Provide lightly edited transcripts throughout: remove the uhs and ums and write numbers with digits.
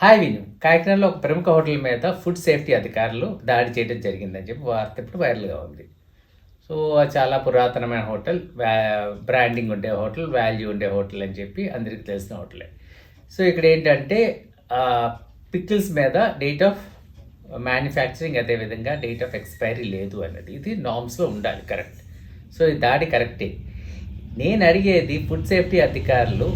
Hi విను. కాకినాడలో ఒక ప్రముఖ హోటల్ మీద ఫుడ్ సేఫ్టీ అధికారులు దాడి చేయడం జరిగిందని చెప్పి వార్త ఇప్పుడు వైరల్‌గా ఉంది. సో, అది చాలా పురాతనమైన హోటల్. బ్రాండింగ్ ఉండే హోటల్, వాల్యూ ఉండే హోటల్ అని చెప్పి అందరికి తెలిసిన హోటలే. సో, ఇక్కడేంటంటే పికిల్స్ మీద డేట్ ఆఫ్ మ్యానుఫ్యాక్చరింగ్ అదేవిధంగా డేట్ ఆఫ్ ఎక్స్‌పైరీ లేదు అన్నది. ఇది నార్మ్స్‌లో ఉండాలి కరెక్ట్. సో, ఈ దాడి కరెక్టే. నేను అడిగేది ఫుడ్ సేఫ్టీ అధికారులు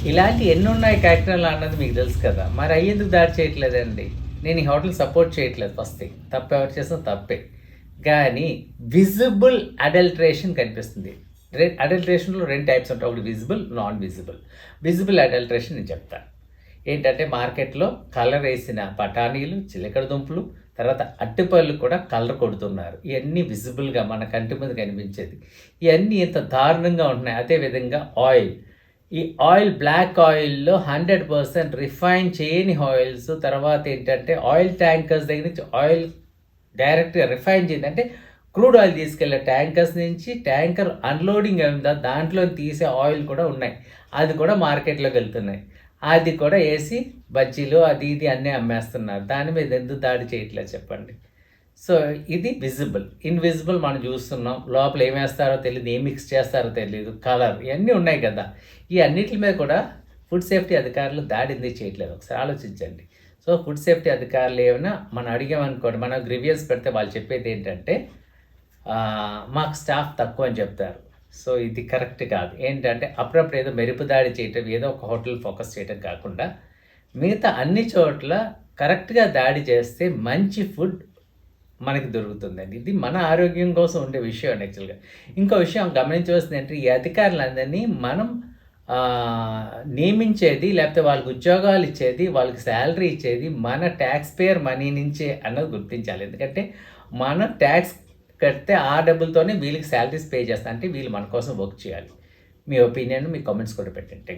ఇలాంటి ఎన్నున్నాయి కాకినాడలో అన్నది మీకు తెలుసు కదా! మరి అయ్యేందుకు దాడి చేయట్లేదండి? నేను ఈ హోటల్ సపోర్ట్ చేయట్లేదు ఫస్ట్ థింగ్. తప్పు ఎవరు చేసినా తప్పే. కానీ విజిబుల్ అడల్ట్రేషన్ కనిపిస్తుంది. అడల్ట్రేషన్‌లో 2 టైప్స్ ఉంటాయి. ఒకటి visible, non visible. Visible adulteration నేను చెప్తాను. ఏంటంటే మార్కెట్‌లో కలర్ ఏసిన బఠానీలు, చిలకడ దుంపలు, తర్వాత అరటిపళ్ళు కూడా కలర్ కొడుతున్నారు. ఇయన్నీ విజిబుల్‌గా మన కంటి ముందు కనిపించేది. ఇయన్నీ ఇంత దారుణంగా ఉంటున్నాయి. అదే విధంగా ఆయిల్. ఈ ఆయిల్ బ్లాక్ ఆయిల్‌లో 100% రిఫైన్ చేయని ఆయిల్స్, తర్వాత ఏంటంటే ఆయిల్ ట్యాంకర్స్ దగ్గర నుంచి ఆయిల్ డైరెక్ట్‌గా రిఫైన్ చేయదు. అంటే క్రూడ్ ఆయిల్ తీసుకెళ్ళే ట్యాంకర్స్ నుంచి ట్యాంకర్ అన్‌లోడింగ్ అయిందా దాంట్లో తీసే ఆయిల్ కూడా ఉన్నాయి. అది కూడా మార్కెట్‌లోకి వెళ్తున్నాయి. అది కూడా ఏసి బజ్జీలు అది ఇది అన్నీ అమ్మేస్తున్నారు. దాని మీద ఎందుకు దాడి చేయట్లేదు చెప్పండి? సో, ఇది విజిబుల్. ఇన్విజిబుల్ మనం చూస్తున్నాం. లోపల ఏమేస్తారో తెలీదు, ఏం మిక్స్ చేస్తారో తెలీదు, కలర్ ఇయన్నీ ఉన్నాయి కదా! ఈ అన్నిట్లి మీద కూడా ఫుడ్ సేఫ్టీ అధికారులు దాడి ఎందుకు చేయట్లేదు? ఒకసారి ఆలోచించండి. సో, ఫుడ్ సేఫ్టీ అధికారులు ఏమైనా మనం అడిగామనుకోండి, మనం గ్రీవియన్స్ పెడితే వాళ్ళు చెప్పేది ఏంటంటే మాకు స్టాఫ్ తక్కువ అని చెప్తారు. సో, ఇది కరెక్ట్ కాదు. ఏంటంటే అప్పుడప్పుడు ఏదో మెరుపు దాడి చేయటం, ఏదో ఒక హోటల్ ఫోకస్ చేయటం కాకుండా మిగతా అన్ని చోట్ల కరెక్ట్‌గా దాడి చేస్తే మంచి ఫుడ్ మనకి దొరుకుతుందండి. ఇది మన ఆరోగ్యం కోసం ఉండే విషయం అండి యాక్చువల్‌గా. ఇంకో విషయం గమనించవలసింది ఏంటంటే ఈ అధికారులందరినీ మనం నియమించేది లేకపోతే వాళ్ళకి ఉద్యోగాలు ఇచ్చేది, వాళ్ళకి సాలరీ ఇచ్చేది మన టాక్స్ పేయర్ మనీ నుంచే అన్నది గుర్తించాలి. ఎందుకంటే మనం టాక్స్ కడితే ఆ డబ్బులతోనే వీళ్ళకి సాలరీస్ పే చేస్తాం. అంటే వీళ్ళు మన కోసం వర్క్ చేయాలి. మీ ఒపీనియన్, మీ కామెంట్స్ కూడా పెట్టండి.